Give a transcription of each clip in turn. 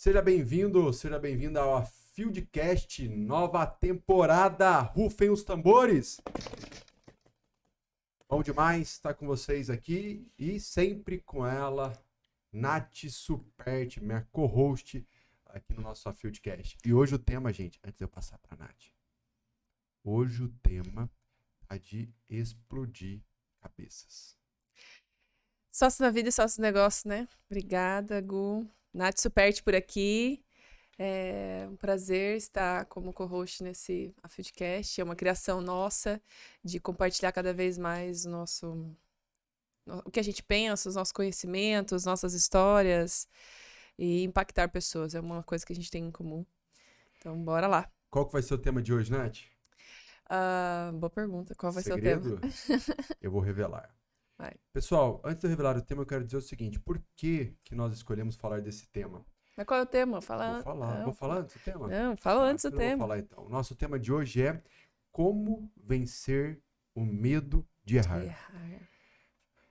Seja bem-vindo, seja bem-vinda ao Fieldcast, nova temporada. Rufem os tambores. Bom demais estar com vocês aqui e sempre com ela, Nath Superti, minha co-host aqui no nosso Fieldcast. E hoje o tema, gente, antes de eu passar para a Nath, hoje o tema é de explodir cabeças. Sócio na vida e sócio no negócio, né? Obrigada, Gu. Nath Superti por aqui. É um prazer estar como co-host nesse Fieldcast. É uma criação nossa de compartilhar cada vez mais o que a gente pensa, os nossos conhecimentos, nossas histórias e impactar pessoas. É uma coisa que a gente tem em comum. Então, bora lá. Qual que vai ser o tema de hoje, Nath? Boa pergunta. Qual vai Segredo? ser o tema? Eu vou revelar. Vai. Pessoal, antes de eu revelar o tema, eu quero dizer o seguinte. Por que nós escolhemos falar desse tema? Mas qual é o tema? Fala. Vou falar antes do tema? Não, fala antes do tema. Vou falar então. O nosso tema de hoje é como vencer o medo de errar.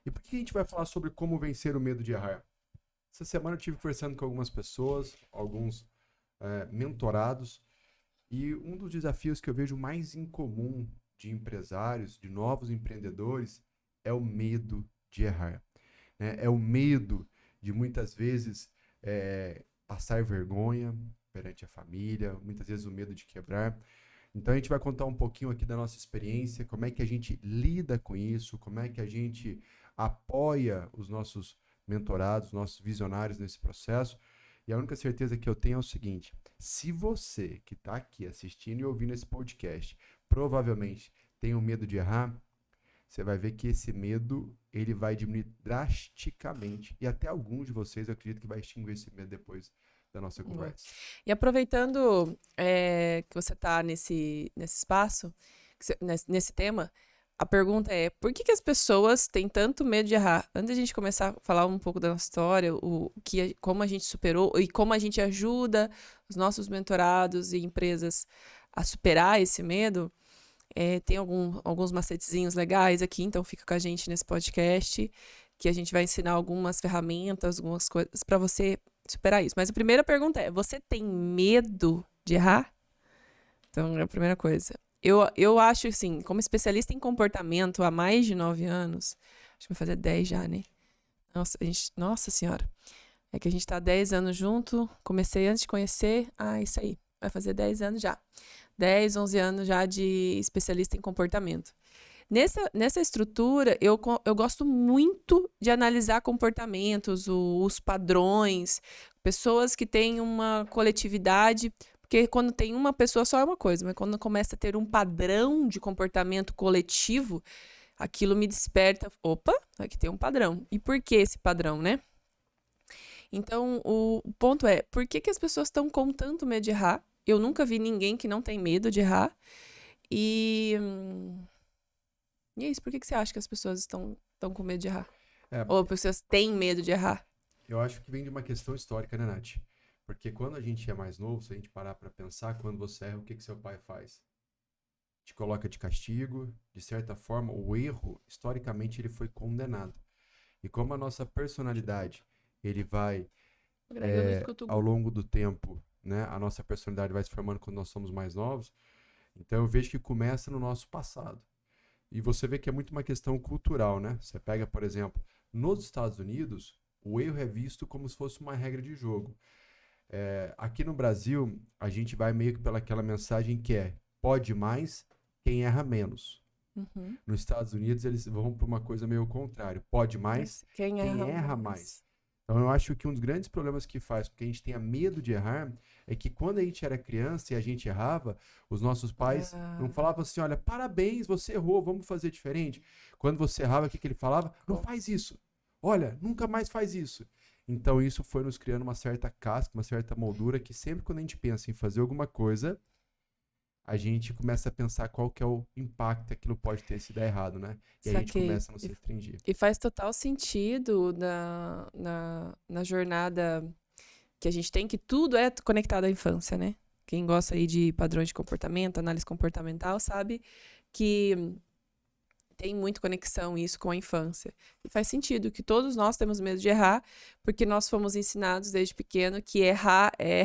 E por que a gente vai falar sobre como vencer o medo de errar? Essa semana eu estive conversando com algumas pessoas, alguns mentorados, e um dos desafios que eu vejo mais incomum de empresários, de novos empreendedores, é o medo de errar. Né? É o medo de muitas vezes passar vergonha perante a família, muitas vezes o medo de quebrar. Então a gente vai contar um pouquinho aqui da nossa experiência, como é que a gente lida com isso, como é que a gente apoia os nossos mentorados, nossos visionários nesse processo. E a única certeza que eu tenho é o seguinte: se você que está aqui assistindo e ouvindo esse podcast provavelmente tem o medo de errar, você vai ver que esse medo ele vai diminuir drasticamente. E até alguns de vocês, eu acredito que vai extinguir esse medo depois da nossa conversa. E aproveitando que você está nesse espaço, nesse tema, a pergunta é, por que as pessoas têm tanto medo de errar? Antes de a gente começar a falar um pouco da nossa história, como a gente superou e como a gente ajuda os nossos mentorados e empresas a superar esse medo, tem alguns macetezinhos legais aqui, então fica com a gente nesse podcast, que a gente vai ensinar algumas ferramentas, algumas coisas para você superar isso. Mas a primeira pergunta é, você tem medo de errar? Então, é a primeira coisa. Eu acho, assim, como especialista em comportamento há mais de 9 anos, acho que vai fazer 10 já, né? Nossa senhora. É que a gente tá 10 anos junto, comecei antes de conhecer, isso aí, vai fazer 10 anos já. 10, 11 anos já de especialista em comportamento. Nessa estrutura, eu gosto muito de analisar comportamentos, os padrões, pessoas que têm uma coletividade, porque quando tem uma pessoa só é uma coisa, mas quando começa a ter um padrão de comportamento coletivo, aquilo me desperta, opa, aqui tem um padrão. E por que esse padrão, né? Então, o ponto é, por que as pessoas estão com tanto medo de errar? Eu nunca vi ninguém que não tem medo de errar. E é isso, por que você acha que as pessoas estão com medo de errar? Ou as pessoas têm medo de errar? Eu acho que vem de uma questão histórica, né, Nath? Porque quando a gente é mais novo, se a gente parar para pensar, quando você erra, o que seu pai faz? Te coloca de castigo, de certa forma, o erro, historicamente, ele foi condenado. E como a nossa personalidade, ele vai, ao longo do tempo, né, a nossa personalidade vai se formando quando nós somos mais novos, então eu vejo que começa no nosso passado. E você vê que é muito uma questão cultural, né? Você pega, por exemplo, nos Estados Unidos, o erro é visto como se fosse uma regra de jogo. Aqui no Brasil, a gente vai meio que pelaquela mensagem que é pode mais quem erra menos. Uhum. Nos Estados Unidos, eles vão para uma coisa meio contrário. Pode mais quem erra mais. Então, eu acho que um dos grandes problemas que faz com que a gente tenha medo de errar é que quando a gente era criança e a gente errava, os nossos pais não falavam assim, olha, parabéns, você errou, vamos fazer diferente. Quando você errava, o que ele falava? Não faz isso. Olha, nunca mais faz isso. Então, isso foi nos criando uma certa casca, uma certa moldura, que sempre quando a gente pensa em fazer alguma coisa, a gente começa a pensar qual que é o impacto que aquilo pode ter se der errado, né? E a gente começa a não se restringir. E faz total sentido na jornada que a gente tem, que tudo é conectado à infância, né? Quem gosta aí de padrões de comportamento, análise comportamental, sabe que tem muito conexão isso com a infância. E faz sentido que todos nós temos medo de errar, porque nós fomos ensinados desde pequeno que errar é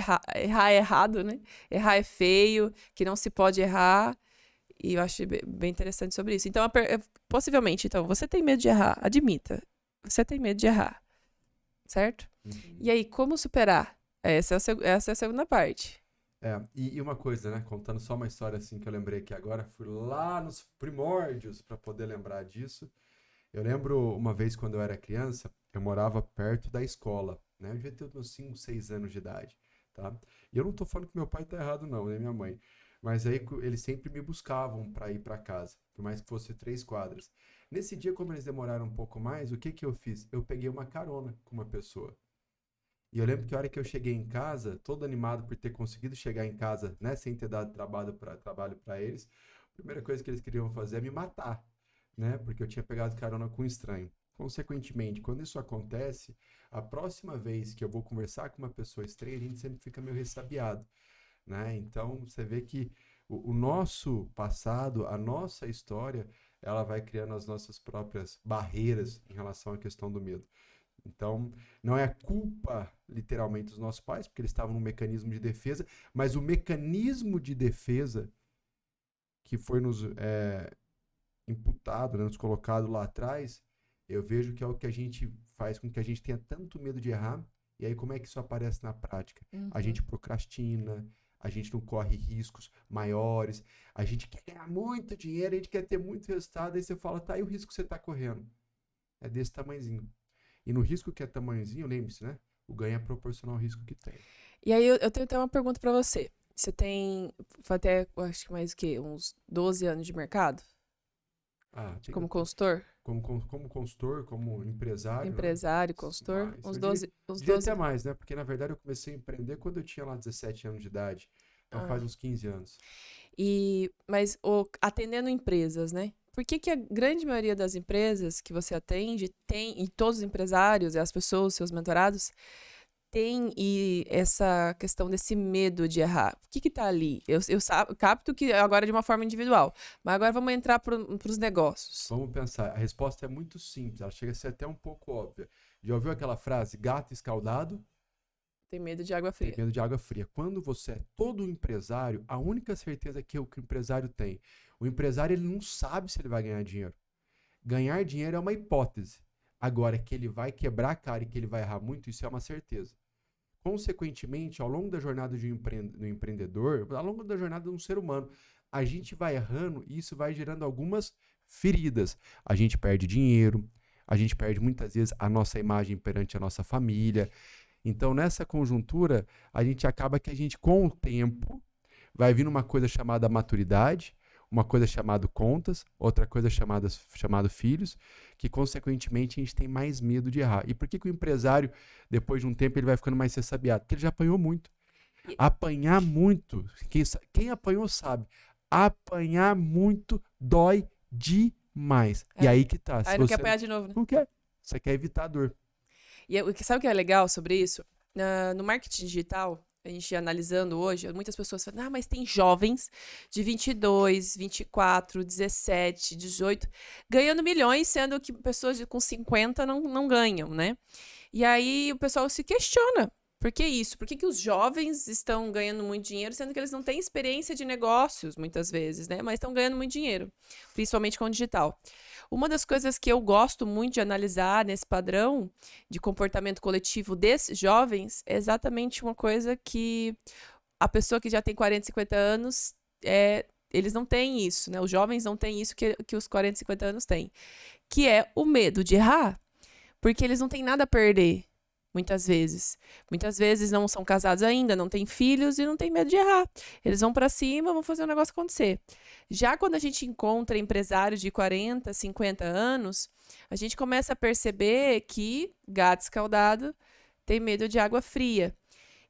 errado, né? Errar é feio, que não se pode errar. E eu acho bem interessante sobre isso. Então, possivelmente, então, você tem medo de errar, admita. Você tem medo de errar, certo? Uhum. E aí, como superar? Essa é a segunda parte. E uma coisa, né? Contando só uma história assim que eu lembrei aqui agora, fui lá nos primórdios para poder lembrar disso. Eu lembro uma vez quando eu era criança, eu morava perto da escola, né? Eu devia ter uns 5, 6 anos de idade, tá? E eu não tô falando que meu pai tá errado não, nem minha mãe. Mas aí eles sempre me buscavam para ir para casa, por mais que fosse 3 quadras. Nesse dia, como eles demoraram um pouco mais, o que que eu fiz? Eu peguei uma carona com uma pessoa. E eu lembro que a hora que eu cheguei em casa, todo animado por ter conseguido chegar em casa, né, sem ter dado trabalho para eles, a primeira coisa que eles queriam fazer é me matar, né, porque eu tinha pegado carona com um estranho. Consequentemente, quando isso acontece, a próxima vez que eu vou conversar com uma pessoa estranha, a gente sempre fica meio ressabiado, né? Então, você vê que o nosso passado, a nossa história, ela vai criando as nossas próprias barreiras em relação à questão do medo. Então, não é a culpa, literalmente, dos nossos pais, porque eles estavam num mecanismo de defesa, mas o mecanismo de defesa que foi nos imputado, né, nos colocado lá atrás, eu vejo que é o que a gente faz com que a gente tenha tanto medo de errar. E aí, como é que isso aparece na prática? A gente procrastina, a gente não corre riscos maiores, a gente quer ganhar muito dinheiro, a gente quer ter muito resultado, aí você fala, tá, e o risco que você está correndo? É desse tamanhozinho. E no risco que é tamanhozinho, lembre-se, né? O ganho é proporcional ao risco que tem. E aí eu tenho até uma pergunta pra você. Você tem até, acho que mais o quê? Uns 12 anos de mercado? Como consultor? Como consultor, como empresário. Empresário, né? consultor. Mais. Uns Eu 12. diria até mais, né? Porque na verdade eu comecei a empreender quando eu tinha lá 17 anos de idade. Então faz uns 15 anos. Mas atendendo empresas, né? Por que a grande maioria das empresas que você atende tem, e todos os empresários e as pessoas, seus mentorados, tem essa questão desse medo de errar? O que tá ali? Eu capto que agora é de uma forma individual, mas agora vamos entrar para os negócios. Vamos pensar. A resposta é muito simples, ela chega a ser até um pouco óbvia. Já ouviu aquela frase, gato escaldado? Tem medo de água fria. Tem medo de água fria. Quando você é todo empresário, a única certeza que o empresário tem, o empresário ele não sabe se ele vai ganhar dinheiro. Ganhar dinheiro é uma hipótese. Agora, que ele vai quebrar a cara e que ele vai errar muito, isso é uma certeza. Consequentemente, ao longo da jornada de um empreendedor, ao longo da jornada de um ser humano, a gente vai errando e isso vai gerando algumas feridas. A gente perde dinheiro, a gente perde muitas vezes a nossa imagem perante a nossa família. Então, nessa conjuntura, a gente acaba que a gente, com o tempo, vai vindo uma coisa chamada maturidade, uma coisa chamada contas, outra coisa chamada filhos, que, consequentemente, a gente tem mais medo de errar. E por que o empresário, depois de um tempo, ele vai ficando mais ressabiado? Porque ele já apanhou muito. Apanhar muito, quem apanhou sabe, apanhar muito dói demais. E aí que tá. Aí não quer apanhar de novo, né? Não quer. Você quer evitar a dor. E sabe o que é legal sobre isso? No marketing digital, a gente analisando hoje, muitas pessoas falam, mas tem jovens de 22, 24, 17, 18, ganhando milhões, sendo que pessoas com 50 não ganham, né? E aí o pessoal se questiona, por que isso? Por que os jovens estão ganhando muito dinheiro, sendo que eles não têm experiência de negócios, muitas vezes, né? Mas estão ganhando muito dinheiro, principalmente com o digital. Uma das coisas que eu gosto muito de analisar nesse padrão de comportamento coletivo desses jovens é exatamente uma coisa que a pessoa que já tem 40, 50 anos, eles não têm isso, né? Os jovens não têm isso que os 40, 50 anos têm, que é o medo de errar, porque eles não têm nada a perder. Muitas vezes não são casados ainda, não têm filhos e não têm medo de errar. Eles vão para cima, vão fazer o negócio acontecer. Já quando a gente encontra empresários de 40, 50 anos, a gente começa a perceber que gato escaldado tem medo de água fria.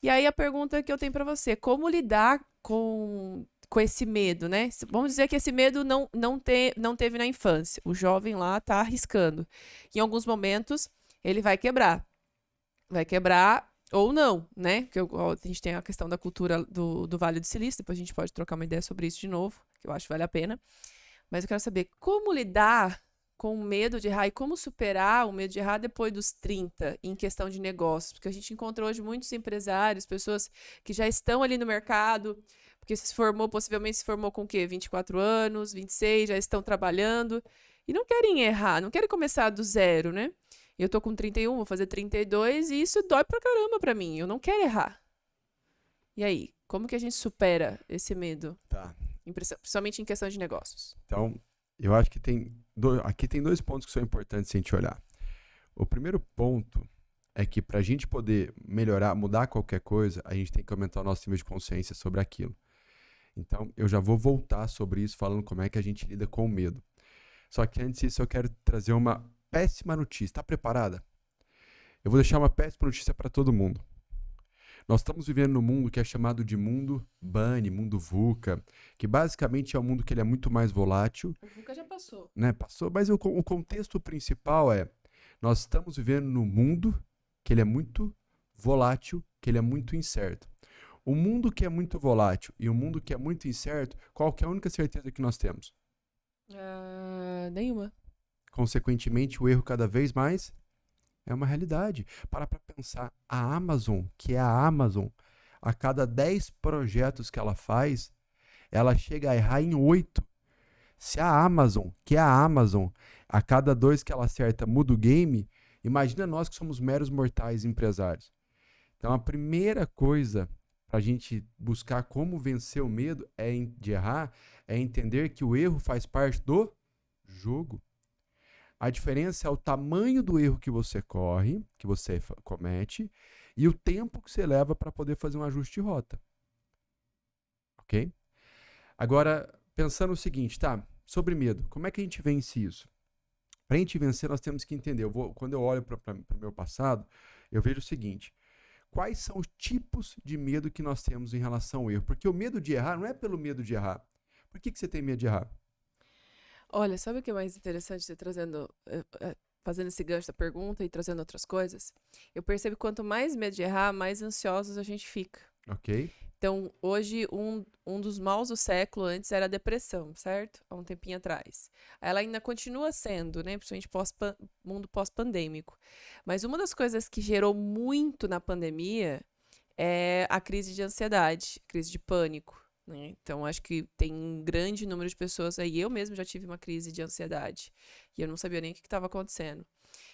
E aí a pergunta que eu tenho para você, como lidar com esse medo, né? Vamos dizer que esse medo não teve na infância. O jovem lá está arriscando. Em alguns momentos, ele vai quebrar. Vai quebrar ou não, né? Porque a gente tem a questão da cultura do Vale do Silício, depois a gente pode trocar uma ideia sobre isso de novo, que eu acho que vale a pena. Mas eu quero saber como lidar com o medo de errar e como superar o medo de errar depois dos 30 em questão de negócios. Porque a gente encontra hoje muitos empresários, pessoas que já estão ali no mercado, porque possivelmente se formou com o quê? 24 anos, 26, já estão trabalhando e não querem errar, não querem começar do zero, né? Eu tô com 31, vou fazer 32 e isso dói pra caramba pra mim. Eu não quero errar. E aí, como que a gente supera esse medo? Tá. Principalmente em questão de negócios. Então, eu acho que aqui tem 2 pontos que são importantes a gente olhar. O primeiro ponto é que para a gente poder melhorar, mudar qualquer coisa, a gente tem que aumentar o nosso nível de consciência sobre aquilo. Então, eu já vou voltar sobre isso, falando como é que a gente lida com o medo. Só que antes disso, eu quero trazer uma péssima notícia. Está preparada? Eu vou deixar uma péssima notícia para todo mundo. Nós estamos vivendo num mundo que é chamado de mundo Bunny, mundo VUCA, que basicamente é um mundo que ele é muito mais volátil. O VUCA já passou. Né? Passou, mas o contexto principal é, nós estamos vivendo num mundo que ele é muito volátil, que ele é muito incerto. O mundo que é muito volátil e o mundo que é muito incerto, qual que é a única certeza que nós temos? Nenhuma. Consequentemente, o erro cada vez mais é uma realidade. Para pensar, a Amazon, que é a Amazon, a cada 10 projetos que ela faz, ela chega a errar em 8. Se a Amazon, que é a Amazon, a cada 2 que ela acerta muda o game, imagina nós que somos meros mortais empresários. Então a primeira coisa para a gente buscar como vencer o medo de errar é entender que o erro faz parte do jogo. A diferença é o tamanho do erro que você comete e o tempo que você leva para poder fazer um ajuste de rota. Ok? Agora, pensando o seguinte, tá? Sobre medo, como é que a gente vence isso? Para a gente vencer, nós temos que entender. Quando eu olho para o meu passado, eu vejo o seguinte. Quais são os tipos de medo que nós temos em relação ao erro? Porque o medo de errar não é pelo medo de errar. Por que você tem medo de errar? Olha, sabe o que é mais interessante você fazendo esse gancho da pergunta e trazendo outras coisas? Eu percebo que quanto mais medo de errar, mais ansiosos a gente fica. Ok. Então, hoje, um dos maus do século antes era a depressão, certo? Há um tempinho atrás. Ela ainda continua sendo, né? Principalmente mundo pós-pandêmico. Mas uma das coisas que gerou muito na pandemia é a crise de ansiedade, crise de pânico. Né? Então, acho que tem um grande número de pessoas aí. Eu mesmo já tive uma crise de ansiedade. E eu não sabia nem o que estava acontecendo.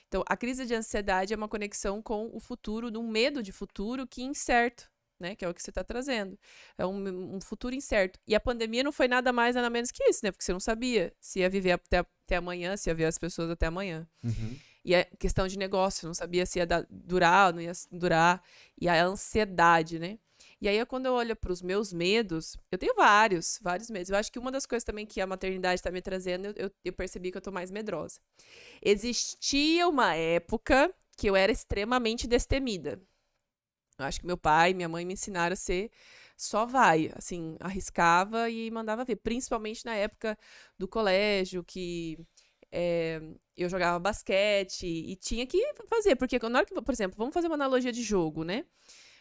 Então, a crise de ansiedade é uma conexão com o futuro, de um medo de futuro que é incerto. Né, que é o que você está trazendo. É um futuro incerto. E a pandemia não foi nada mais, nada menos que isso, né? Porque você não sabia se ia viver até amanhã, se ia ver as pessoas até amanhã. Uhum. E a questão de negócio, não sabia se ia durar ou não ia durar. E a ansiedade, né? E aí, quando eu olho para os meus medos, eu tenho vários medos. Eu acho que uma das coisas também que a maternidade está me trazendo, eu percebi que eu estou mais medrosa. Existia uma época que eu era extremamente destemida. Eu acho que meu pai e minha mãe me ensinaram a ser só vai, assim, arriscava e mandava ver. Principalmente na época do colégio, que eu jogava basquete e tinha que fazer. Porque na hora que, por exemplo, vamos fazer uma analogia de jogo, né?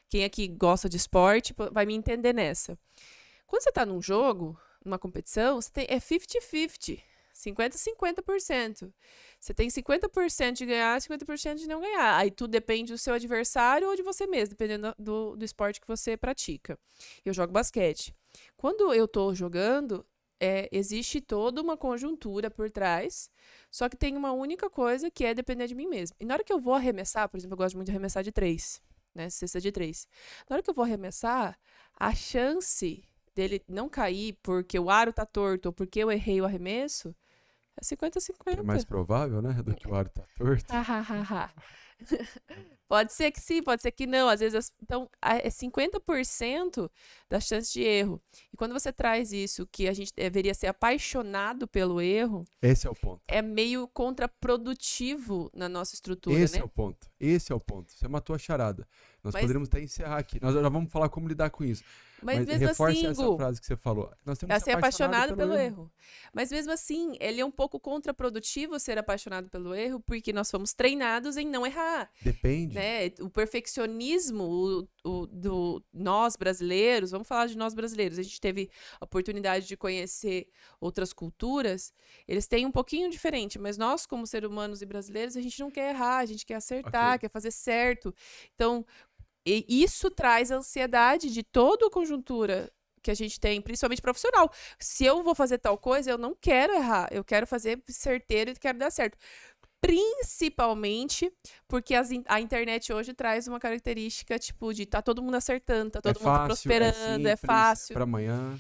Quem aqui gosta de esporte vai me entender nessa. Quando você tá num jogo, numa competição, é 50-50. 50-50%. Você tem 50% de ganhar, 50% de não ganhar. Aí tudo depende do seu adversário ou de você mesmo, dependendo do esporte que você pratica. Eu jogo basquete. Quando eu tô jogando, existe toda uma conjuntura por trás, só que tem uma única coisa que é depender de mim mesmo. E na hora que eu vou arremessar, por exemplo, eu gosto muito de arremessar de 3, né? Cesta de 3. Na hora que eu vou arremessar, a chance dele não cair porque o aro tá torto ou porque eu errei o arremesso é 50-50. É mais provável, né? Do que o aro tá torto. Pode ser que sim, pode ser que não. Às vezes, então, é 50% da chance de erro. E quando você traz isso, que a gente deveria ser apaixonado pelo erro... Esse é o ponto. É meio contraprodutivo na nossa estrutura, Esse né? é o ponto. Esse é o ponto. Você matou a charada. Nós poderíamos até encerrar aqui. Nós já vamos falar como lidar com isso. Mas mesmo reforce assim, essa frase que você falou. Nós temos que ser apaixonado pelo erro. Mas mesmo assim, ele é um pouco contraprodutivo ser apaixonado pelo erro, porque nós fomos treinados em não errar. errar. Depende. Né? O perfeccionismo do nós brasileiros, vamos falar de nós brasileiros, a gente teve a oportunidade de conhecer outras culturas, eles têm um pouquinho diferente, mas nós, como seres humanos e brasileiros, a gente não quer errar, a gente quer acertar, quer fazer certo. Então, isso traz a ansiedade de toda a conjuntura que a gente tem, principalmente profissional. Se eu vou fazer tal coisa, eu não quero errar, eu quero fazer certeiro e quero dar certo. Principalmente porque a internet hoje traz uma característica, tipo, de tá todo mundo acertando, tá todo mundo fácil, prosperando, é fácil. Para amanhã.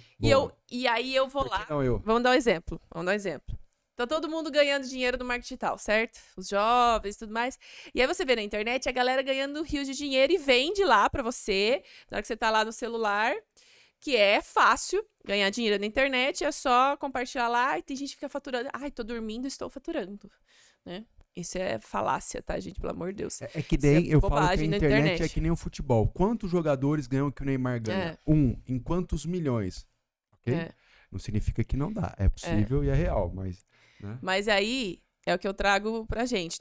E aí eu vou lá. Não, Vamos dar um exemplo. Tá todo mundo ganhando dinheiro do marketing digital, certo? Os jovens e tudo mais. E aí você vê na internet a galera ganhando rios de dinheiro e vende lá pra você, na hora que você tá lá no celular, que é fácil ganhar dinheiro na internet, é só compartilhar lá e tem gente que fica faturando. Ai, tô dormindo, estou faturando. Né? Isso é falácia, tá, gente? Pelo amor de Deus. É que nem eu falo que a internet é que nem o futebol. Quantos jogadores ganham que o Neymar ganha? Em quantos milhões? Ok? Não significa que não dá. É possível e é real, mas... Né? Mas aí é o que eu trago pra gente.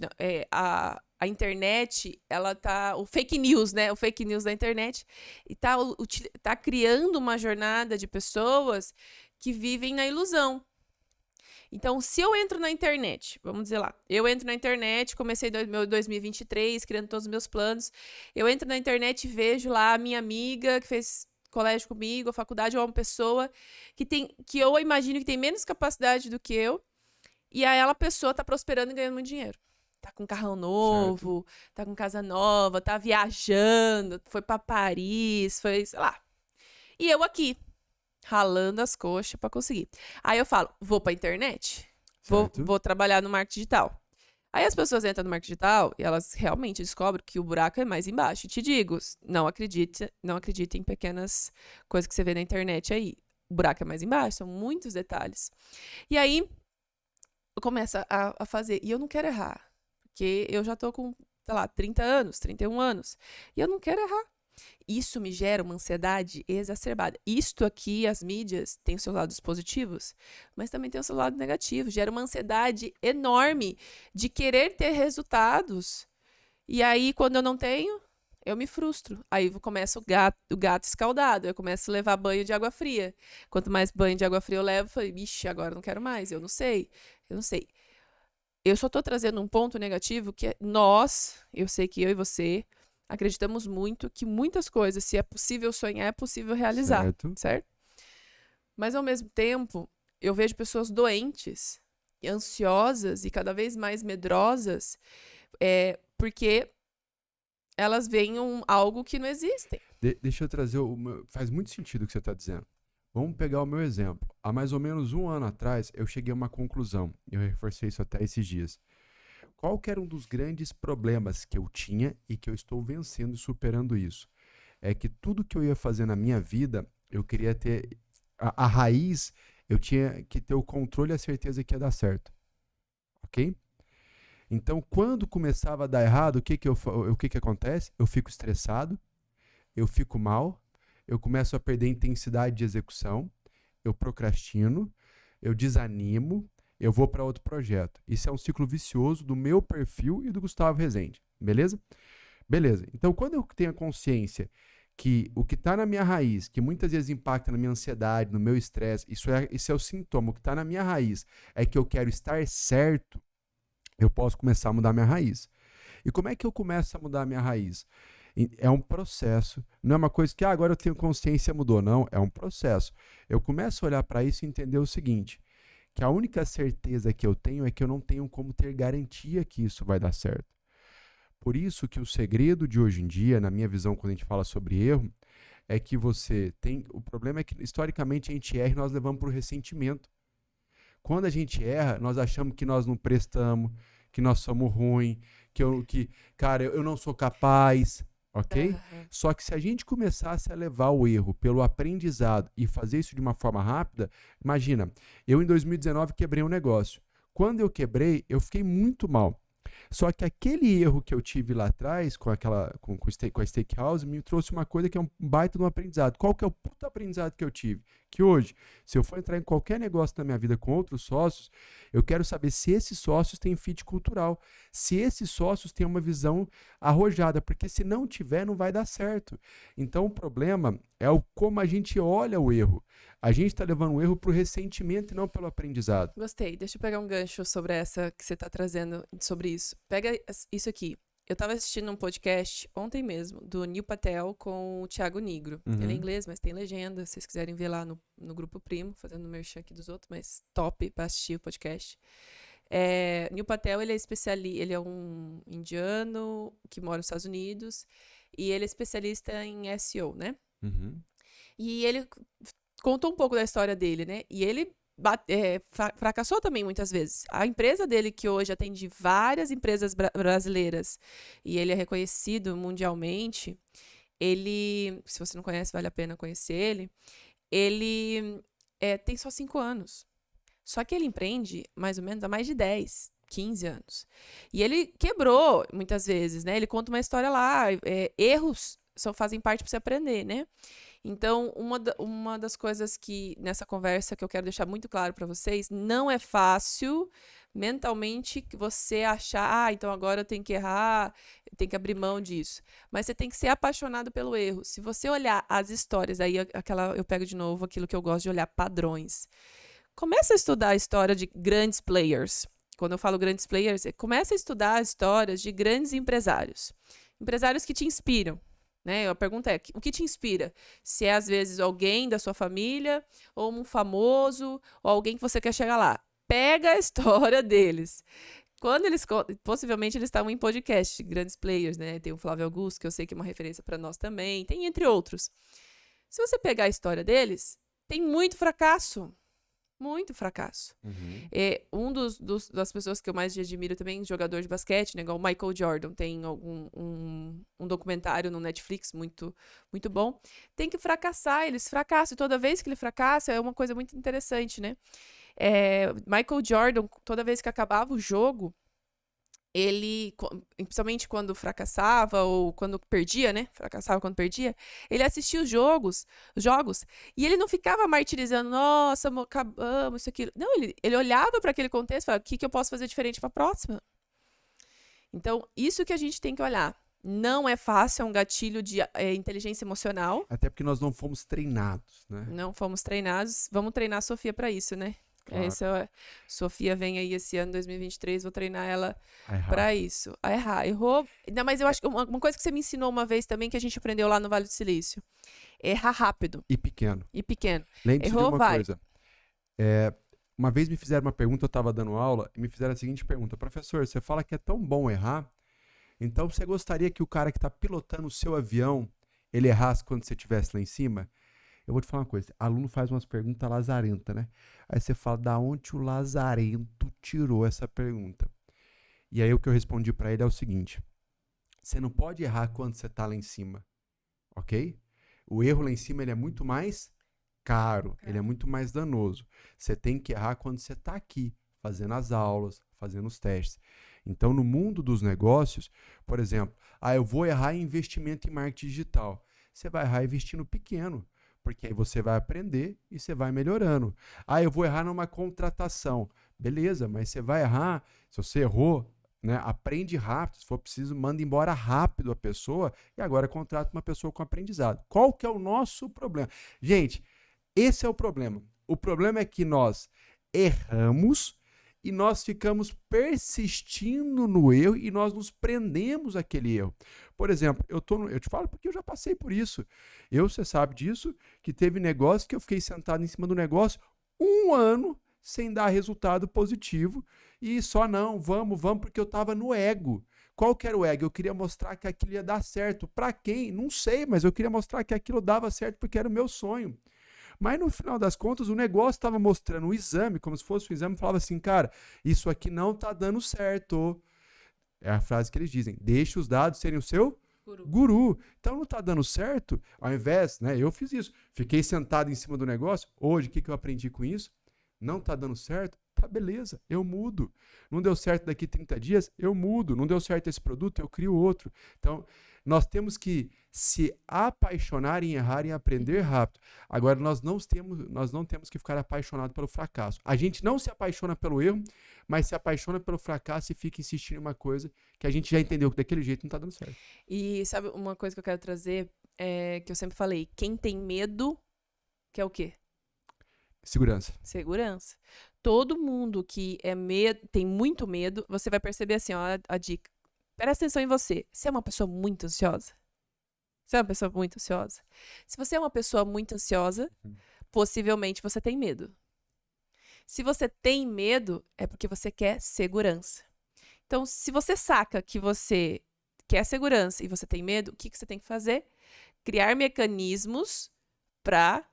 A internet, ela tá... O fake news, né? O fake news da internet. E tá criando uma jornada de pessoas que vivem na ilusão. Então, se eu entro na internet, vamos dizer lá, eu entro na internet, comecei meu 2023, criando todos os meus planos, eu entro na internet e vejo lá a minha amiga que fez colégio comigo, a faculdade, ou uma pessoa que eu imagino que tem menos capacidade do que eu, e aí a pessoa tá prosperando e ganhando muito dinheiro. Tá com carrão novo, tá com casa nova, tá viajando, foi pra Paris, foi, sei lá. E eu aqui, ralando as coxas pra conseguir. Aí eu falo, vou pra internet, vou trabalhar no marketing digital. Aí as pessoas entram no marketing digital e elas realmente descobrem que o buraco é mais embaixo. E te digo, não acredite em pequenas coisas que você vê na internet aí. O buraco é mais embaixo, são muitos detalhes. E aí eu começo a fazer, e eu não quero errar, porque eu já tô com, sei lá, 30 anos, 31 anos, e eu não quero errar. Isso me gera uma ansiedade exacerbada. Isto aqui, as mídias, tem os seus lados positivos, mas também tem o seu lado negativo. Gera uma ansiedade enorme de querer ter resultados. E aí, quando eu não tenho, eu me frustro. Aí começa o gato escaldado. Eu começo a levar banho de água fria. Quanto mais banho de água fria eu levo, eu falei, ixi, agora eu não quero mais. Eu não sei. Eu só tô trazendo um ponto negativo que é eu sei que eu e você acreditamos muito que muitas coisas, se é possível sonhar, é possível realizar, certo? Mas, ao mesmo tempo, eu vejo pessoas doentes, ansiosas e cada vez mais medrosas, porque elas veem algo que não existe. Deixa eu trazer faz muito sentido o que você está dizendo. Vamos pegar o meu exemplo. Há mais ou menos 1 ano atrás, eu cheguei a uma conclusão. Eu reforcei isso até esses dias. Qual que era um dos grandes problemas que eu tinha e que eu estou vencendo e superando isso? É que tudo que eu ia fazer na minha vida, eu queria ter a raiz, eu tinha que ter o controle e a certeza que ia dar certo. Ok? Então, quando começava a dar errado, o que acontece? Eu fico estressado, eu fico mal, eu começo a perder intensidade de execução, eu procrastino, eu desanimo, eu vou para outro projeto. Isso é um ciclo vicioso do meu perfil e do Gustavo Rezende. Beleza? Beleza. Então, quando eu tenho a consciência que o que está na minha raiz, que muitas vezes impacta na minha ansiedade, no meu estresse, isso é o sintoma. O que está na minha raiz é que eu quero estar certo, eu posso começar a mudar minha raiz. E como é que eu começo a mudar a minha raiz? É um processo. Não é uma coisa que agora eu tenho consciência, mudou. Não, é um processo. Eu começo a olhar para isso e entender o seguinte, que a única certeza que eu tenho é que eu não tenho como ter garantia que isso vai dar certo. Por isso que o segredo de hoje em dia, na minha visão, quando a gente fala sobre erro, é que você tem... O problema é que, historicamente, a gente erra e nós levamos para o ressentimento. Quando a gente erra, nós achamos que nós não prestamos, que nós somos ruins, cara, eu não sou capaz, ok? Uhum. Só que se a gente começasse a levar o erro pelo aprendizado e fazer isso de uma forma rápida, imagina, eu em 2019 quebrei um negócio. Quando eu quebrei, eu fiquei muito mal. Só que aquele erro que eu tive lá atrás, com a Steakhouse, me trouxe uma coisa que é um baita de um aprendizado. Qual que é o puta aprendizado que eu tive? que hoje, se eu for entrar em qualquer negócio na minha vida com outros sócios, eu quero saber se esses sócios têm fit cultural, se esses sócios têm uma visão arrojada, porque se não tiver, não vai dar certo. Então, o problema é como a gente olha o erro. A gente está levando o erro para o ressentimento e não pelo aprendizado. Gostei. Deixa eu pegar um gancho sobre essa que você está trazendo, sobre isso. Pega isso aqui. Eu estava assistindo um podcast ontem mesmo, do Neil Patel com o Thiago Nigro. Ele é inglês, mas tem legenda. Se vocês quiserem ver lá no Grupo Primo, fazendo merchan aqui dos outros, mas top para assistir o podcast. Neil Patel, ele é um indiano que mora nos Estados Unidos e ele é especialista em SEO, né? E ele contou um pouco da história dele, né? E ele fracassou também muitas vezes. A empresa dele, que hoje atende várias empresas brasileiras e ele é reconhecido mundialmente, se você não conhece, vale a pena conhecer ele tem só 5 anos. Só que ele empreende mais ou menos há mais de 10, 15 anos. E ele quebrou muitas vezes, né? Ele conta uma história lá, erros só fazem parte para você aprender, né? Então, uma das coisas que, nessa conversa, que eu quero deixar muito claro para vocês, não é fácil mentalmente você achar, então agora eu tenho que errar, eu tenho que abrir mão disso. Mas você tem que ser apaixonado pelo erro. Se você olhar as histórias, aí eu pego de novo aquilo que eu gosto de olhar, padrões. Começa a estudar a história de grandes players. Quando eu falo grandes players, começa a estudar as histórias de grandes empresários. Empresários que te inspiram. Né? A pergunta é, o que te inspira? Se é, às vezes, alguém da sua família, ou um famoso, ou alguém que você quer chegar lá. Pega a história deles. Possivelmente eles estavam em podcast, grandes players, né? Tem o Flávio Augusto, que eu sei que é uma referência para nós também, tem entre outros. Se você pegar a história deles, tem muito fracasso. Muito fracasso. Das pessoas que eu mais admiro também, jogador de basquete, né, igual o Michael Jordan, tem um documentário no Netflix muito, muito bom. Tem que fracassar, eles fracassam, e toda vez que ele fracassa é uma coisa muito interessante, né? Michael Jordan, toda vez que acabava o jogo, ele, principalmente quando fracassava ou quando perdia, né? Fracassava quando perdia, ele assistia os jogos, e ele não ficava martirizando, nossa, acabamos, isso, aquilo. Não, ele olhava para aquele contexto e falava, o que eu posso fazer diferente para a próxima? Então, isso que a gente tem que olhar. Não é fácil, é um gatilho de inteligência emocional. Até porque nós não fomos treinados, né? Não fomos treinados. Vamos treinar a Sofia para isso, né? Claro. Sofia vem aí esse ano, 2023, vou treinar ela para isso. A errar. Errou. Não, mas eu acho que uma coisa que você me ensinou uma vez também, que a gente aprendeu lá no Vale do Silício. Errar rápido. E pequeno. Lembre-se de uma coisa. Uma vez me fizeram uma pergunta, eu estava dando aula, e me fizeram a seguinte pergunta. Professor, você fala que é tão bom errar, então você gostaria que o cara que está pilotando o seu avião, ele errasse quando você estivesse lá em cima? Eu vou te falar uma coisa, aluno faz umas perguntas lazarentas, né? Aí você fala, da onde o lazarento tirou essa pergunta? E aí o que eu respondi para ele é o seguinte, você não pode errar quando você está lá em cima, ok? O erro lá em cima ele é muito mais caro, ele é muito mais danoso. Você tem que errar quando você está aqui, fazendo as aulas, fazendo os testes. Então, no mundo dos negócios, por exemplo, eu vou errar em investimento em marketing digital. Você vai errar investindo pequeno, porque aí você vai aprender e você vai melhorando. Eu vou errar numa contratação. Beleza, mas você vai errar, se você errou, né, aprende rápido, se for preciso, manda embora rápido a pessoa e agora contrata uma pessoa com aprendizado. Qual que é o nosso problema? Gente, esse é o problema. O problema é que nós erramos e nós ficamos persistindo no erro e nós nos prendemos àquele erro. Por exemplo, eu te falo porque eu já passei por isso. Você sabe disso, que teve negócio que eu fiquei sentado em cima do negócio 1 ano sem dar resultado positivo e só vamos, porque eu estava no ego. Qual que era o ego? Eu queria mostrar que aquilo ia dar certo. Para quem? Não sei, mas eu queria mostrar que aquilo dava certo porque era o meu sonho. Mas no final das contas, o negócio estava mostrando um exame, como se fosse um exame, falava assim, cara, isso aqui não está dando certo. É a frase que eles dizem, deixe os dados serem o seu guru. Então não está dando certo, ao invés, né, eu fiz isso, fiquei sentado em cima do negócio, hoje o que eu aprendi com isso? Não está dando certo? Tá, beleza, eu mudo. Não deu certo daqui 30 dias? Eu mudo. Não deu certo esse produto? Eu crio outro. Então, Nós temos que se apaixonar em errar e aprender rápido. Agora, nós não temos que ficar apaixonados pelo fracasso. A gente não se apaixona pelo erro, mas se apaixona pelo fracasso e fica insistindo em uma coisa que a gente já entendeu que daquele jeito não está dando certo. E sabe uma coisa que eu quero trazer, que eu sempre falei, quem tem medo, quer o quê? Segurança. Segurança. Todo mundo que tem muito medo, você vai perceber assim, ó, a dica. Presta atenção em você. Você é uma pessoa muito ansiosa? Você é uma pessoa muito ansiosa? Se você é uma pessoa muito ansiosa, possivelmente você tem medo. Se você tem medo, é porque você quer segurança. Então, se você saca que você quer segurança e você tem medo, o que você tem que fazer? Criar mecanismos para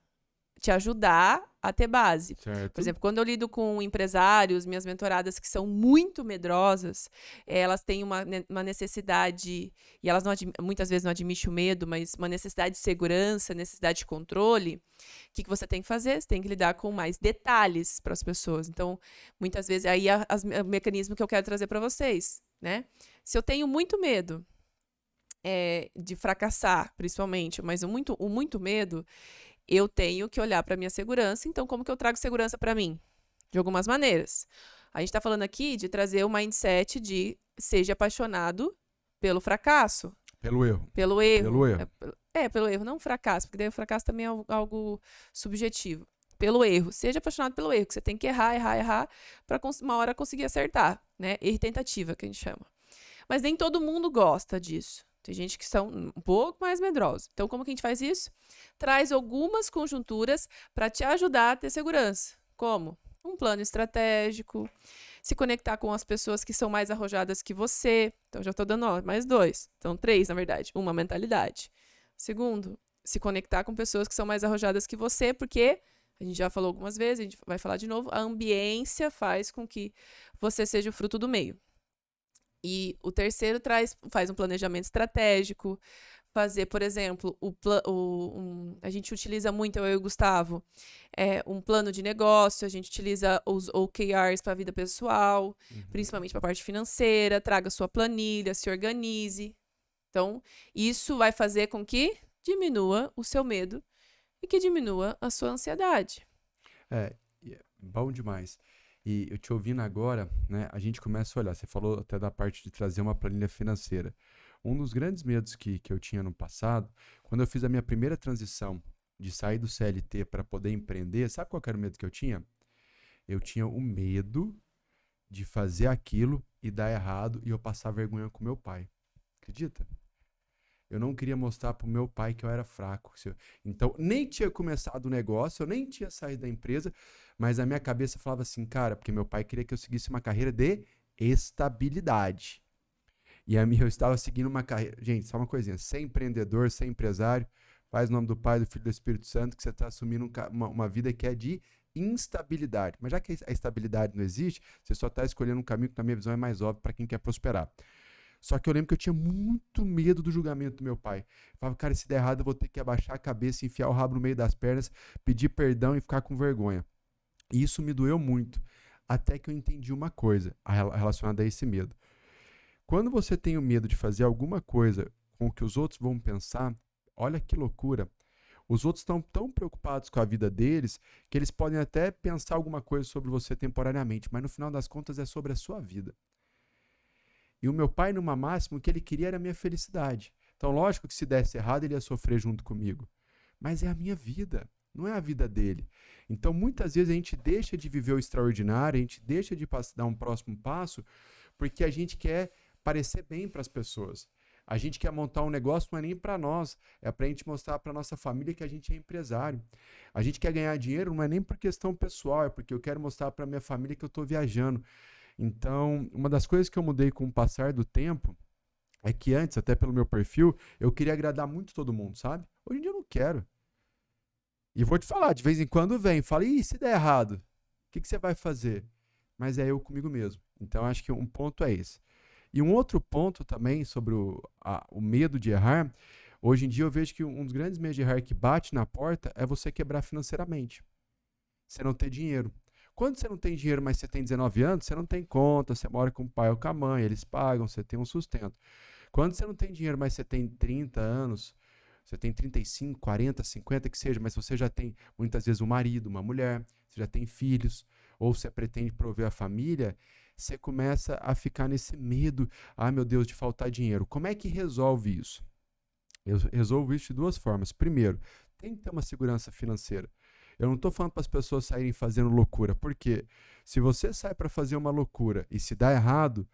te ajudar a ter base. Certo. Por exemplo, quando eu lido com empresários, minhas mentoradas que são muito medrosas, elas têm uma necessidade, e elas muitas vezes não admitem o medo, mas uma necessidade de segurança, necessidade de controle. O que você tem que fazer? Você tem que lidar com mais detalhes para as pessoas. Então, muitas vezes, aí é o mecanismo que eu quero trazer para vocês, né? Se eu tenho muito medo de fracassar, principalmente, mas o muito medo, eu tenho que olhar para a minha segurança. Então, como que eu trago segurança para mim? De algumas maneiras. A gente está falando aqui de trazer o mindset de seja apaixonado pelo fracasso. Pelo erro. Pelo erro. Pelo erro. Pelo erro, não fracasso, porque daí o fracasso também é algo subjetivo. Pelo erro. Seja apaixonado pelo erro, que você tem que errar, para uma hora conseguir acertar, né? Erro e tentativa, que a gente chama. Mas nem todo mundo gosta disso. Tem gente que são um pouco mais medrosos. Então, como que a gente faz isso? Traz algumas conjunturas para te ajudar a ter segurança. Como? Um plano estratégico, se conectar com as pessoas que são mais arrojadas que você. Então, já estou dando mais 2. Então, 3, na verdade. Uma, mentalidade. Segundo, se conectar com pessoas que são mais arrojadas que você, porque, a gente já falou algumas vezes, a gente vai falar de novo, a ambiência faz com que você seja o fruto do meio. E o terceiro faz um planejamento estratégico, fazer, por exemplo, a gente utiliza muito, eu e o Gustavo, um plano de negócio, a gente utiliza os OKRs para a vida pessoal, principalmente para a parte financeira, traga sua planilha, se organize. Então, isso vai fazer com que diminua o seu medo e que diminua a sua ansiedade. Bom demais. E eu te ouvindo agora, né, a gente começa a olhar, você falou até da parte de trazer uma planilha financeira. Um dos grandes medos que eu tinha no passado, quando eu fiz a minha primeira transição de sair do CLT para poder empreender, sabe qual era o medo que eu tinha? Eu tinha o medo de fazer aquilo e dar errado e eu passar vergonha com meu pai. Acredita? Eu não queria mostrar pro meu pai que eu era fraco. Então, nem tinha começado o negócio, eu nem tinha saído da empresa, mas a minha cabeça falava assim, cara, porque meu pai queria que eu seguisse uma carreira de estabilidade. E a minha, eu estava seguindo uma carreira... Gente, só uma coisinha, ser empreendedor, ser empresário, faz o nome do Pai, do Filho e do Espírito Santo, que você está assumindo uma vida que é de instabilidade. Mas já que a estabilidade não existe, você só está escolhendo um caminho que, na minha visão, é mais óbvio para quem quer prosperar. Só que eu lembro que eu tinha muito medo do julgamento do meu pai. Eu falava, cara, se der errado eu vou ter que abaixar a cabeça, enfiar o rabo no meio das pernas, pedir perdão e ficar com vergonha. E isso me doeu muito, até que eu entendi uma coisa relacionada a esse medo. Quando você tem o medo de fazer alguma coisa com o que os outros vão pensar, olha que loucura. Os outros estão tão preocupados com a vida deles que eles podem até pensar alguma coisa sobre você temporariamente, mas no final das contas é sobre a sua vida. E o meu pai, numa máxima, o que ele queria era a minha felicidade. Então, lógico que se desse errado, ele ia sofrer junto comigo. Mas é a minha vida, não é a vida dele. Então, muitas vezes a gente deixa de viver o extraordinário, a gente deixa de dar um próximo passo, porque a gente quer parecer bem para as pessoas. A gente quer montar um negócio, não é nem para nós, é para a gente mostrar para nossa família que a gente é empresário. A gente quer ganhar dinheiro, não é nem por questão pessoal, é porque eu quero mostrar para minha família que eu estou viajando. Então, uma das coisas que eu mudei com o passar do tempo é que antes, até pelo meu perfil, eu queria agradar muito todo mundo, sabe? Hoje em dia eu não quero. E vou te falar, de vez em quando vem, fala, e se der errado? O que você vai fazer? Mas é eu comigo mesmo. Então, acho que um ponto é esse. E um outro ponto também sobre o medo de errar, hoje em dia eu vejo que um dos grandes medos de errar que bate na porta é você quebrar financeiramente. Você não ter dinheiro. Quando você não tem dinheiro, mas você tem 19 anos, você não tem conta, você mora com o pai ou com a mãe, eles pagam, você tem um sustento. Quando você não tem dinheiro, mas você tem 30 anos, você tem 35, 40, 50, que seja, mas você já tem muitas vezes um marido, uma mulher, você já tem filhos, ou você pretende prover a família, você começa a ficar nesse medo, meu Deus, de faltar dinheiro. Como é que resolve isso? Eu resolvo isso de duas formas. Primeiro, tem que ter uma segurança financeira. Eu não estou falando para as pessoas saírem fazendo loucura, porque se você sai para fazer uma loucura e se dá errado,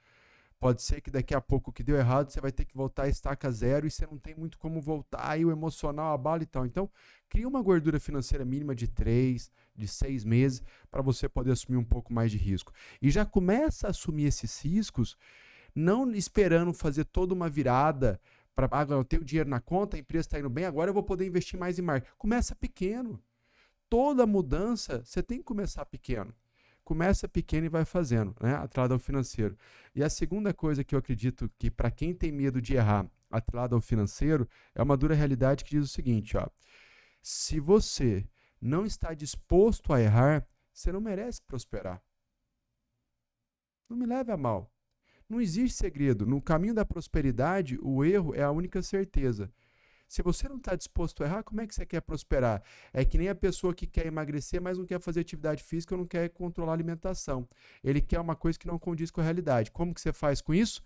pode ser que daqui a pouco o que deu errado, você vai ter que voltar a estaca zero e você não tem muito como voltar, aí o emocional abala e tal. Então, cria uma gordura financeira mínima de 3, de 6 meses, para você poder assumir um pouco mais de risco. E já começa a assumir esses riscos, não esperando fazer toda uma virada, eu tenho dinheiro na conta, a empresa está indo bem, agora eu vou poder investir mais em marketing. Começa pequeno. Toda mudança, você tem que começar pequeno. Começa pequeno e vai fazendo, né? Atrelado ao financeiro. E a segunda coisa que eu acredito que para quem tem medo de errar, atrelado ao financeiro, é uma dura realidade que diz o seguinte, ó. Se você não está disposto a errar, você não merece prosperar. Não me leve a mal. Não existe segredo. No caminho da prosperidade, o erro é a única certeza. Se você não está disposto a errar, como é que você quer prosperar? É que nem a pessoa que quer emagrecer, mas não quer fazer atividade física ou não quer controlar a alimentação. Ele quer uma coisa que não condiz com a realidade. Como que você faz com isso?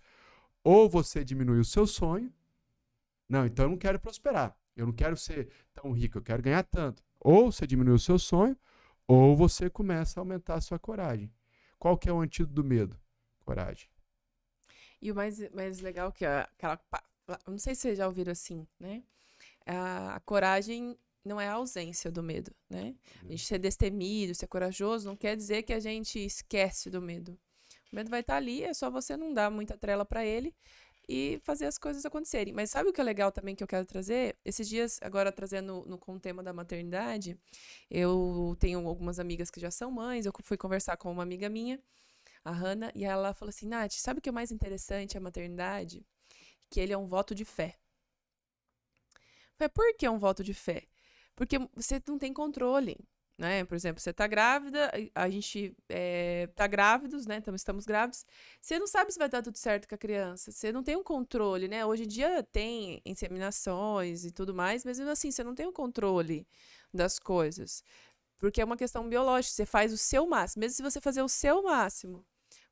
Ou você diminui o seu sonho. Não, então eu não quero prosperar. Eu não quero ser tão rico, eu quero ganhar tanto. Ou você diminui o seu sonho, ou você começa a aumentar a sua coragem. Qual que é o antídoto do medo? Coragem. E o mais legal que aquela... Não sei se vocês já ouviram assim, né? A coragem não é a ausência do medo, né? A gente ser destemido, ser corajoso, não quer dizer que a gente esquece do medo. O medo vai estar ali, é só você não dar muita trela para ele e fazer as coisas acontecerem. Mas sabe o que é legal também que eu quero trazer? Esses dias, agora trazendo com o tema da maternidade, eu tenho algumas amigas que já são mães, eu fui conversar com uma amiga minha, a Hannah, e ela falou assim, Nath, sabe o que é mais interessante a maternidade? Que ele é um voto de fé. Por que é um voto de fé? Porque você não tem controle, né? Por exemplo, você tá grávida, a gente tá grávidos, né? Então, estamos grávidos. Você não sabe se vai dar tudo certo com a criança. Você não tem um controle, né? Hoje em dia tem inseminações e tudo mais, mas mesmo assim, você não tem um controle das coisas. Porque é uma questão biológica. Você faz o seu máximo. Mesmo se você fazer o seu máximo,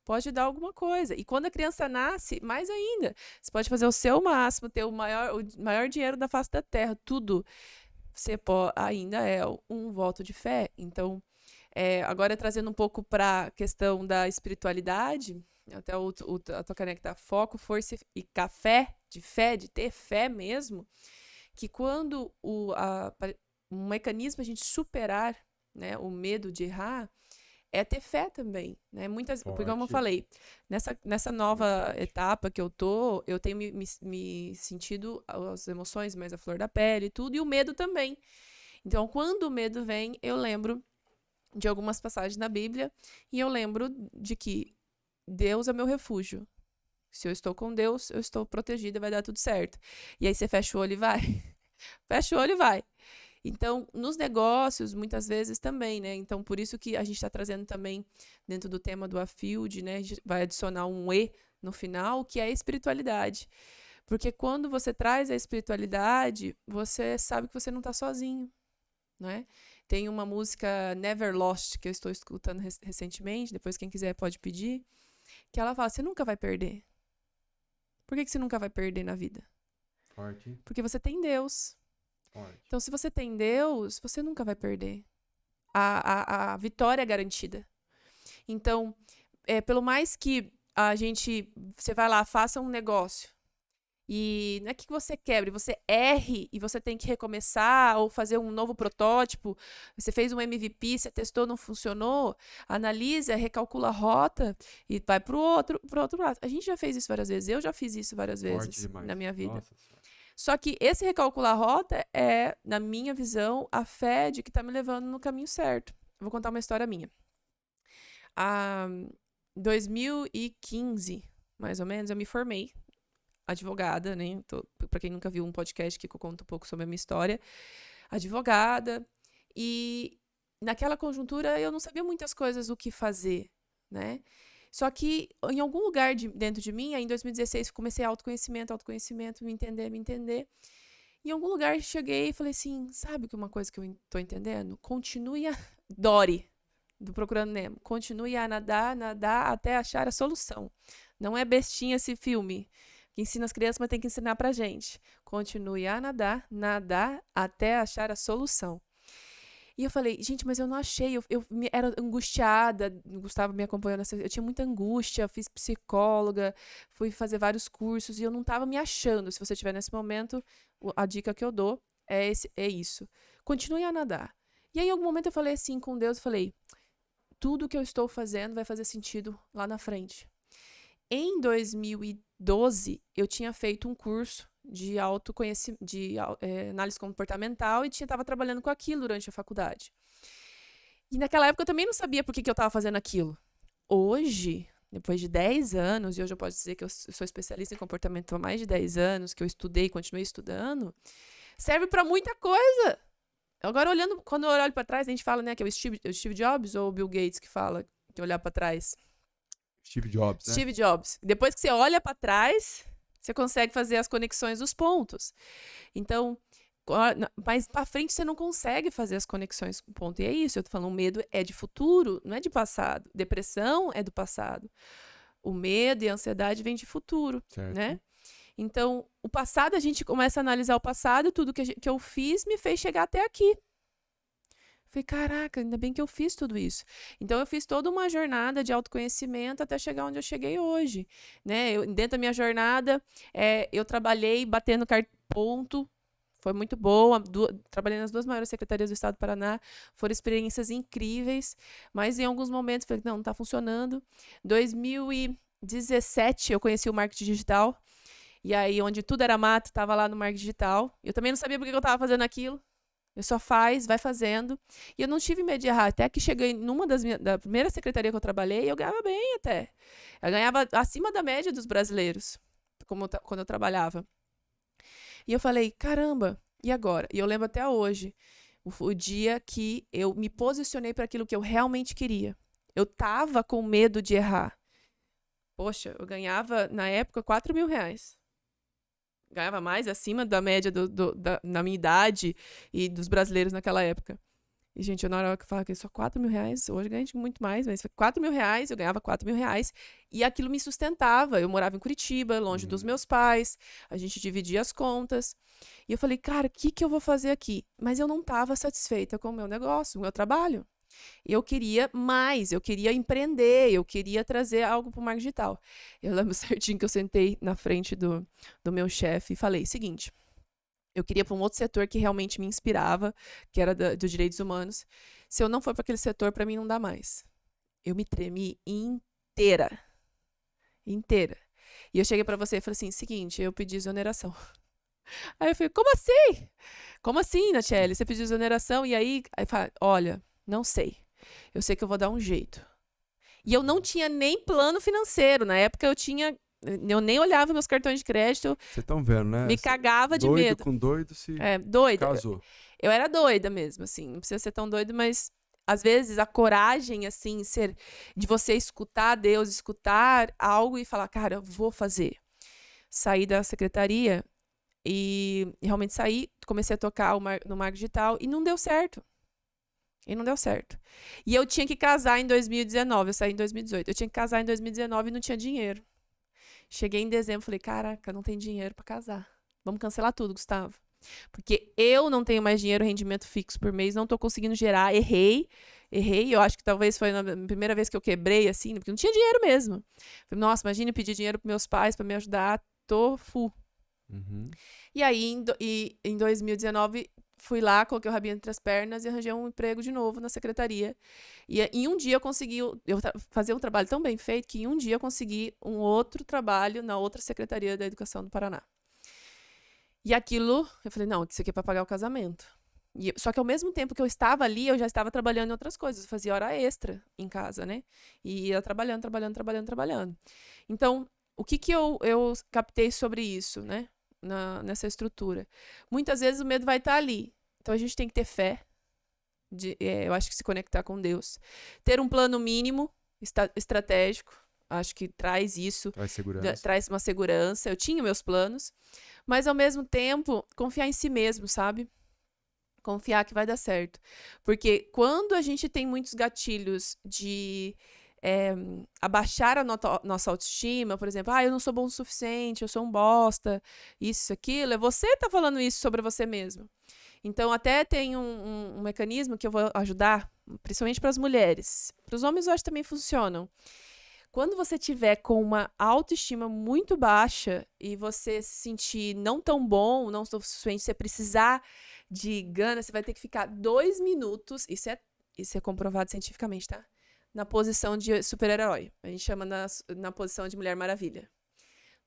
pode dar alguma coisa. E quando a criança nasce, mais ainda. Você pode fazer o seu máximo, ter o maior dinheiro da face da terra, tudo. Você ainda é um voto de fé. Então, agora trazendo um pouco para a questão da espiritualidade, até a tua caneca tá foco, força e café, de fé, de ter fé mesmo, que quando um mecanismo a gente superar, né, o medo de errar, é ter fé também, né? Porque como eu falei, nessa nova etapa que eu tenho me sentido as emoções mais à flor da pele e tudo, e o medo também. Então, quando o medo vem, eu lembro de algumas passagens na Bíblia, e eu lembro de que Deus é meu refúgio. Se eu estou com Deus, eu estou protegida, vai dar tudo certo. E aí você fecha o olho e vai. Fecha o olho e vai. Então, nos negócios, muitas vezes também, né? Então, por isso que a gente está trazendo também, dentro do tema do Afield, né? A gente vai adicionar um E no final, que é a espiritualidade. Porque quando você traz a espiritualidade, você sabe que você não está sozinho, né? Tem uma música Never Lost, que eu estou escutando recentemente, depois quem quiser pode pedir, que ela fala, você nunca vai perder. Por que você nunca vai perder na vida? Forte. Porque você tem Deus. Então, se você tem Deus, você nunca vai perder. A vitória é garantida. Então, pelo mais que você vai lá, faça um negócio, e não é que você quebre, você erre e você tem que recomeçar ou fazer um novo protótipo, você fez um MVP, você testou, não funcionou, analisa, recalcula a rota e vai pro outro lado. A gente já fez isso várias vezes, eu já fiz isso várias vezes na minha vida. Nossa. Só que esse recalcular a rota é, na minha visão, a fé de que está me levando no caminho certo. Eu vou contar uma história minha. Em 2015, mais ou menos, eu me formei advogada, né? Para quem nunca viu um podcast que eu conto um pouco sobre a minha história. Advogada. E naquela conjuntura eu não sabia muitas coisas o que fazer, né? Só que em algum lugar dentro de mim, aí em 2016, comecei autoconhecimento, me entender. Em algum lugar cheguei e falei assim, sabe que uma coisa que eu tô entendendo? Continue a... Dory, do Procurando Nemo. Continue a nadar até achar a solução. Não é bestinha esse filme que ensina as crianças, mas tem que ensinar pra gente. Continue a nadar até achar a solução. E eu falei, gente, mas eu não achei, eu era angustiada, o Gustavo me acompanhou eu tinha muita angústia, fiz psicóloga, fui fazer vários cursos e eu não estava me achando. Se você estiver nesse momento, a dica que eu dou é isso. Continue a nadar. E aí, em algum momento eu falei assim com Deus, eu falei, tudo que eu estou fazendo vai fazer sentido lá na frente. Em 2012, eu tinha feito um curso de autoconhecimento, análise comportamental e estava trabalhando com aquilo durante a faculdade. E naquela época eu também não sabia por que eu estava fazendo aquilo. Hoje, depois de 10 anos, e hoje eu posso dizer que eu sou especialista em comportamento há mais de 10 anos, que eu estudei e continuei estudando, serve para muita coisa. Agora, quando eu olho para trás, a gente fala, né, que é o Steve Jobs ou o Bill Gates que fala que olhar para trás. Steve Jobs, né? Steve Jobs. Depois que você olha para trás, você consegue fazer as conexões dos pontos. Então, mas para frente você não consegue fazer as conexões com o ponto. E é isso, eu tô falando, o medo é de futuro, não é de passado. Depressão é do passado. O medo e a ansiedade vêm de futuro, certo, né? Então, o passado, a gente começa a analisar o passado, tudo que eu fiz me fez chegar até aqui. Falei, caraca, ainda bem que eu fiz tudo isso. Então, eu fiz toda uma jornada de autoconhecimento até chegar onde eu cheguei hoje. Né? Dentro da minha jornada, eu trabalhei batendo ponto. Foi muito boa. Trabalhei nas 2 maiores secretarias do Estado do Paraná. Foram experiências incríveis. Mas, em alguns momentos, falei, não está funcionando. 2017, eu conheci o marketing digital. E aí, onde tudo era mato, estava lá no marketing digital. Eu também não sabia por que eu estava fazendo aquilo. Eu só vai fazendo. E eu não tive medo de errar. Até que cheguei numa da primeira secretaria que eu trabalhei, eu ganhava bem até. Eu ganhava acima da média dos brasileiros, quando eu trabalhava. E eu falei, caramba, e agora? E eu lembro até hoje, o dia que eu me posicionei para aquilo que eu realmente queria. Eu tava com medo de errar. Poxa, eu ganhava, na época, R$4.000. Ganhava mais acima da média da minha idade e dos brasileiros naquela época. E, gente, na hora que eu falava que só R$4.000, hoje ganho muito mais, mas foi R$4.000, eu ganhava R$4.000 e aquilo me sustentava. Eu morava em Curitiba, longe dos meus pais, a gente dividia as contas. E eu falei, cara, o que eu vou fazer aqui? Mas eu não estava satisfeita com o meu negócio, o meu trabalho. Eu queria mais, eu queria empreender, eu queria trazer algo para o marketing digital. Eu lembro certinho que eu sentei na frente do meu chefe e falei, seguinte, eu queria para um outro setor que realmente me inspirava, que era dos direitos humanos. Se eu não for para aquele setor, para mim não dá mais. Eu me tremi inteira. E eu cheguei para você e falei assim, seguinte, eu pedi exoneração. Aí eu falei, como assim? Como assim, Natiele? Você pediu exoneração? E aí fala, olha, não sei. Eu sei que eu vou dar um jeito. E eu não tinha nem plano financeiro. Na época eu nem olhava meus cartões de crédito. Vocês estão vendo, né? Me cagava de medo. Doido com doido se doida. casou. Eu era doida mesmo, assim. Não precisa ser tão doido, mas às vezes a coragem, assim, de você escutar Deus, escutar algo e falar, cara, eu vou fazer. Saí da secretaria e realmente saí, comecei a tocar no marketing digital e não deu certo. E eu tinha que casar em 2019, eu saí em 2018. Eu tinha que casar em 2019 e não tinha dinheiro. Cheguei em dezembro e falei, caraca, não tem dinheiro para casar. Vamos cancelar tudo, Gustavo. Porque eu não tenho mais dinheiro, rendimento fixo por mês, não tô conseguindo gerar, errei. Eu acho que talvez foi a primeira vez que eu quebrei, assim, porque não tinha dinheiro mesmo. Falei, nossa, imagina eu pedir dinheiro pros meus pais para me ajudar, tô full. E aí, em 2019... fui lá, coloquei o rabinho entre as pernas e arranjei um emprego de novo na secretaria. E em um dia eu consegui... fazer um trabalho tão bem feito que em um dia eu consegui um outro trabalho na outra Secretaria da Educação do Paraná. E aquilo, eu falei, não, isso aqui é para pagar o casamento. Só que ao mesmo tempo que eu estava ali, eu já estava trabalhando em outras coisas. Eu fazia hora extra em casa, né? E ia trabalhando. Então, o que eu captei sobre isso, né? Nessa estrutura. Muitas vezes o medo vai estar ali. Então a gente tem que ter fé. Eu acho que se conectar com Deus. Ter um plano mínimo estratégico. acho que traz isso. Traz segurança. Traz uma segurança. Eu tinha meus planos, mas ao mesmo tempo, confiar em si mesmo, sabe? Confiar que vai dar certo. Porque quando a gente tem muitos gatilhos de abaixar a nossa autoestima, por exemplo, eu não sou bom o suficiente, eu sou um bosta, isso, aquilo, é você que tá falando isso sobre você mesmo. Então, até tem um mecanismo que eu vou ajudar, principalmente para as mulheres. Para os homens, eu acho que também funcionam. Quando você tiver com uma autoestima muito baixa e você se sentir não tão bom, não o suficiente, você precisar de gana, você vai ter que ficar 2 minutos, isso é comprovado cientificamente, tá? Na posição de super-herói. A gente chama na posição de Mulher Maravilha.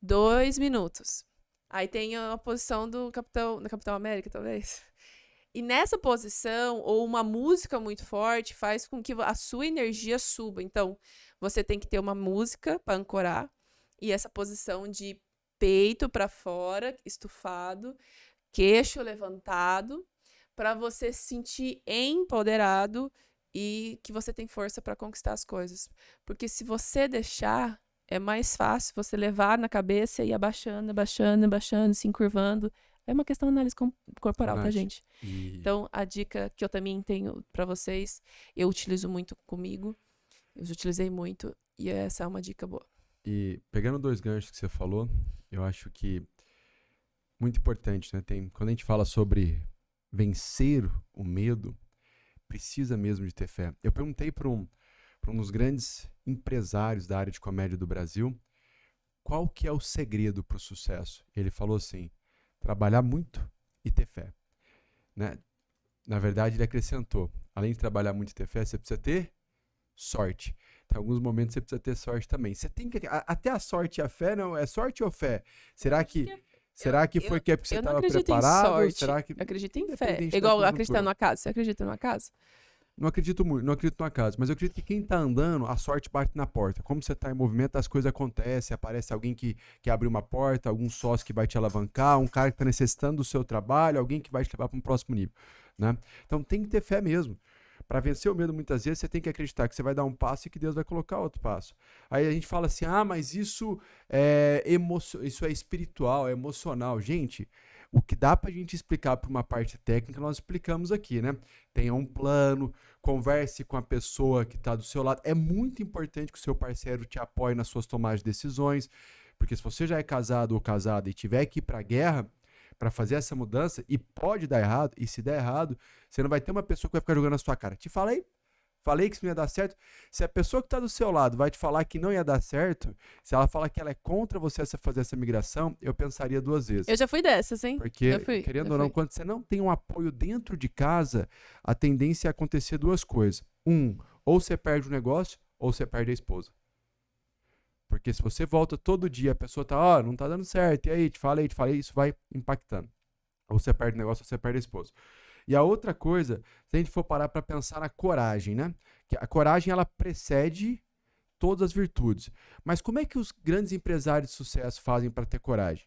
2 minutos. Aí tem a posição do Capitão América, talvez. E nessa posição, ou uma música muito forte, faz com que a sua energia suba. Então, você tem que ter uma música para ancorar. E essa posição de peito para fora, estufado, queixo levantado, para você se sentir empoderado e que você tem força para conquistar as coisas. Porque se você deixar, é mais fácil você levar na cabeça e ir abaixando, se encurvando. É uma questão de análise corporal, tá, gente? Então, a dica que eu também tenho para vocês, eu utilizo muito comigo, eu já utilizei muito, e essa é uma dica boa. E pegando 2 ganchos que você falou, eu acho que muito importante, né? Quando a gente fala sobre vencer o medo, precisa mesmo de ter fé. Eu perguntei para um dos grandes empresários da área de comédia do Brasil qual que é o segredo para o sucesso. Ele falou assim: trabalhar muito e ter fé. Né? Na verdade, ele acrescentou, além de trabalhar muito e ter fé, você precisa ter sorte. Em alguns momentos você precisa ter sorte também. Você tem que até a sorte e a fé, não é sorte ou fé? Será que foi porque você estava preparado? Sorte. Será que acredito em fé? Igual acreditar numa casa. Você acredita numa casa? Não acredito muito, não acredito numa casa, mas eu acredito que quem tá andando, a sorte bate na porta. Como você tá em movimento, as coisas acontecem, aparece alguém que abre uma porta, algum sócio que vai te alavancar, um cara que tá necessitando do seu trabalho, alguém que vai te levar para um próximo nível, né? Então tem que ter fé mesmo. Para vencer o medo, muitas vezes, você tem que acreditar que você vai dar um passo e que Deus vai colocar outro passo. Aí a gente fala assim, mas isso é espiritual, é emocional. Gente, o que dá pra gente explicar por uma parte técnica, nós explicamos aqui, né? Tenha um plano, converse com a pessoa que está do seu lado. É muito importante que o seu parceiro te apoie nas suas tomadas de decisões, porque se você já é casado ou casada e tiver que ir pra guerra para fazer essa mudança, e pode dar errado, e se der errado, você não vai ter uma pessoa que vai ficar jogando na sua cara. Te falei que isso não ia dar certo. Se a pessoa que está do seu lado vai te falar que não ia dar certo, se ela falar que ela é contra você fazer essa migração, eu pensaria 2 vezes. Eu já fui dessas, hein? Porque, querendo ou não, quando você não tem um apoio dentro de casa, a tendência é acontecer 2 coisas. Ou você perde o negócio, ou você perde a esposa. Porque se você volta todo dia, a pessoa tá, não tá dando certo, e aí, te falei, isso vai impactando. Ou você perde o negócio, ou você perde a esposa. E a outra coisa, se a gente for parar para pensar na coragem, né? Que a coragem, ela precede todas as virtudes. Mas como é que os grandes empresários de sucesso fazem para ter coragem?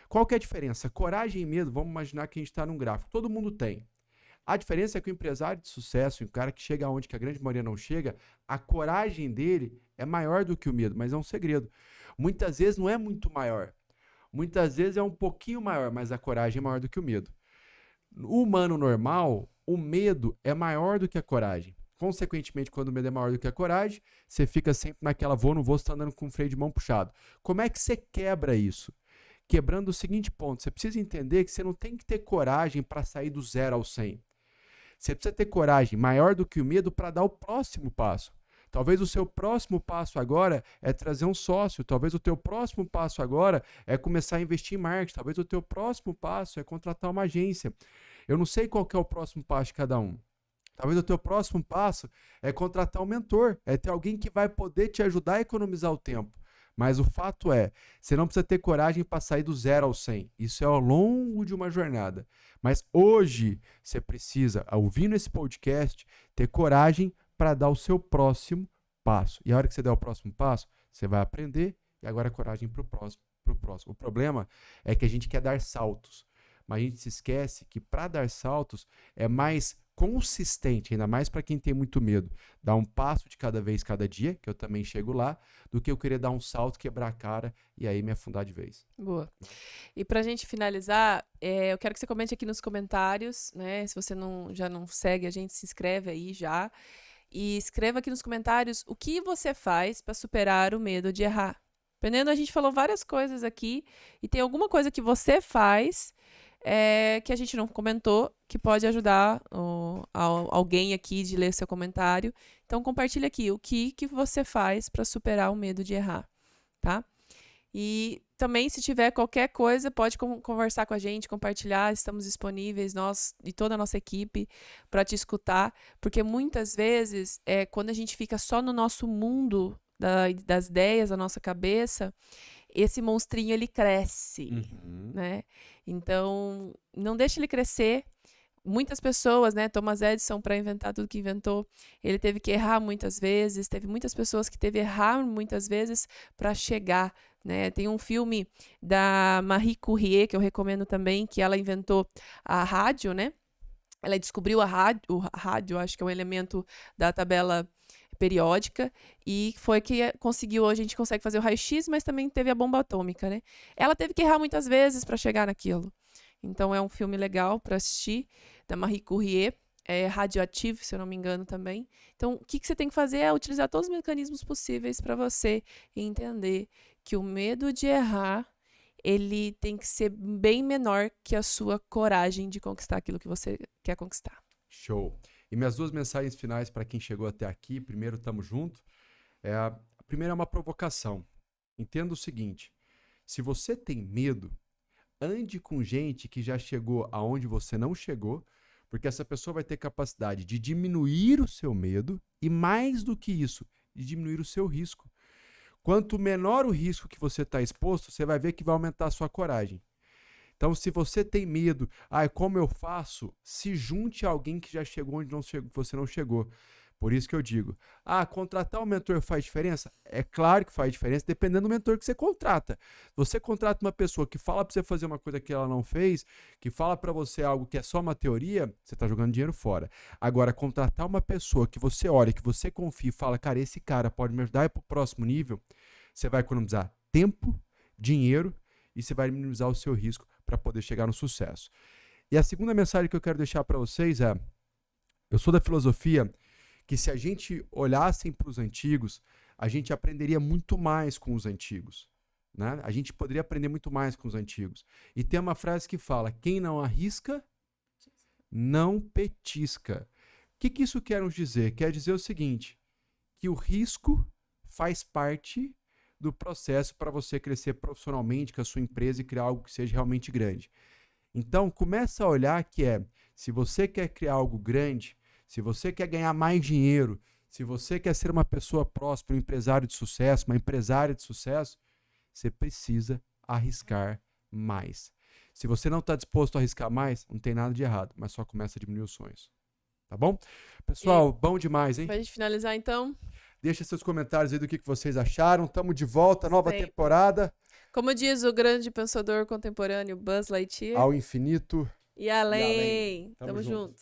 Qual que é a diferença? Coragem e medo, vamos imaginar que a gente está num gráfico. Todo mundo tem. A diferença é que o empresário de sucesso, o cara que chega onde que a grande maioria não chega, a coragem dele é maior do que o medo, mas é um segredo. Muitas vezes não é muito maior. Muitas vezes é um pouquinho maior, mas a coragem é maior do que o medo. No humano normal, o medo é maior do que a coragem. Consequentemente, quando o medo é maior do que a coragem, você fica sempre naquela vou, não vou, você está andando com o freio de mão puxado. Como é que você quebra isso? Quebrando o seguinte ponto, você precisa entender que você não tem que ter coragem para sair do 0 ao 100. Você precisa ter coragem maior do que o medo para dar o próximo passo. Talvez o seu próximo passo agora é trazer um sócio. Talvez o teu próximo passo agora é começar a investir em marketing. Talvez o teu próximo passo é contratar uma agência. Eu não sei qual que é o próximo passo de cada um. Talvez o teu próximo passo é contratar um mentor. É ter alguém que vai poder te ajudar a economizar o tempo. Mas o fato é, você não precisa ter coragem para sair do 0 ao 100. Isso é ao longo de uma jornada. Mas hoje você precisa, ouvindo esse podcast, ter coragem para dar o seu próximo passo. E a hora que você der o próximo passo, você vai aprender e agora coragem para o próximo. O problema é que a gente quer dar saltos. Mas a gente se esquece que para dar saltos é mais consistente, ainda mais para quem tem muito medo, dar um passo de cada vez, cada dia, que eu também chego lá, do que eu querer dar um salto, quebrar a cara e aí me afundar de vez. Boa. E pra gente finalizar, eu quero que você comente aqui nos comentários, né? Se você já não segue a gente, se inscreve aí já. E escreva aqui nos comentários o que você faz para superar o medo de errar. Dependendo, a gente falou várias coisas aqui e tem alguma coisa que você faz que a gente não comentou, que pode ajudar alguém aqui de ler seu comentário. Então, compartilha aqui o que você faz para superar o medo de errar, tá? E também, se tiver qualquer coisa, pode conversar com a gente, compartilhar. Estamos disponíveis, nós e toda a nossa equipe, para te escutar. Porque muitas vezes, quando a gente fica só no nosso mundo das ideias, da nossa cabeça, esse monstrinho, ele cresce, né? Então, não deixe ele crescer. Muitas pessoas, né? Thomas Edison, para inventar tudo que inventou, ele teve que errar muitas vezes. Teve muitas pessoas que teve que errar muitas vezes para chegar, né? Tem um filme da Marie Curie, que eu recomendo também, que ela inventou a rádio, né? Ela descobriu o rádio, acho que é um elemento da tabela periódica, e foi que conseguiu, hoje a gente consegue fazer o raio-x, mas também teve a bomba atômica, né? Ela teve que errar muitas vezes para chegar naquilo. Então é um filme legal para assistir, da Marie Curie, radioativo, se eu não me engano também. Então, o que você tem que fazer é utilizar todos os mecanismos possíveis para você entender que o medo de errar, ele tem que ser bem menor que a sua coragem de conquistar aquilo que você quer conquistar. Show! E minhas duas mensagens finais para quem chegou até aqui, primeiro, tamo junto. A primeira é uma provocação. Entenda o seguinte, se você tem medo, ande com gente que já chegou aonde você não chegou, porque essa pessoa vai ter capacidade de diminuir o seu medo e, mais do que isso, de diminuir o seu risco. Quanto menor o risco que você está exposto, você vai ver que vai aumentar a sua coragem. Então, se você tem medo, como eu faço? Se junte a alguém que já chegou onde você não chegou. Por isso que eu digo, contratar um mentor faz diferença? É claro que faz diferença, dependendo do mentor que você contrata. Você contrata uma pessoa que fala para você fazer uma coisa que ela não fez, que fala para você algo que é só uma teoria, você está jogando dinheiro fora. Agora, contratar uma pessoa que você olha, que você confia e fala, cara, esse cara pode me ajudar a ir para o próximo nível, você vai economizar tempo, dinheiro e você vai minimizar o seu risco para poder chegar no sucesso. E a segunda mensagem que eu quero deixar para vocês é, eu sou da filosofia que se a gente olhasse para os antigos, a gente aprenderia muito mais com os antigos, né? A gente poderia aprender muito mais com os antigos. E tem uma frase que fala, quem não arrisca, não petisca. O que isso quer nos dizer? Quer dizer o seguinte, que o risco faz parte do processo para você crescer profissionalmente com a sua empresa e criar algo que seja realmente grande. Então, começa a olhar que se você quer criar algo grande, se você quer ganhar mais dinheiro, se você quer ser uma pessoa próspera, um empresário de sucesso, uma empresária de sucesso, você precisa arriscar mais. Se você não está disposto a arriscar mais, não tem nada de errado, mas só começa a diminuir os sonhos. Tá bom? Pessoal, bom demais, hein? Pra gente finalizar, então. Deixa seus comentários aí do que vocês acharam. Tamo de volta, nova temporada. Como diz o grande pensador contemporâneo Buzz Lightyear. Ao infinito e além. Tamo junto.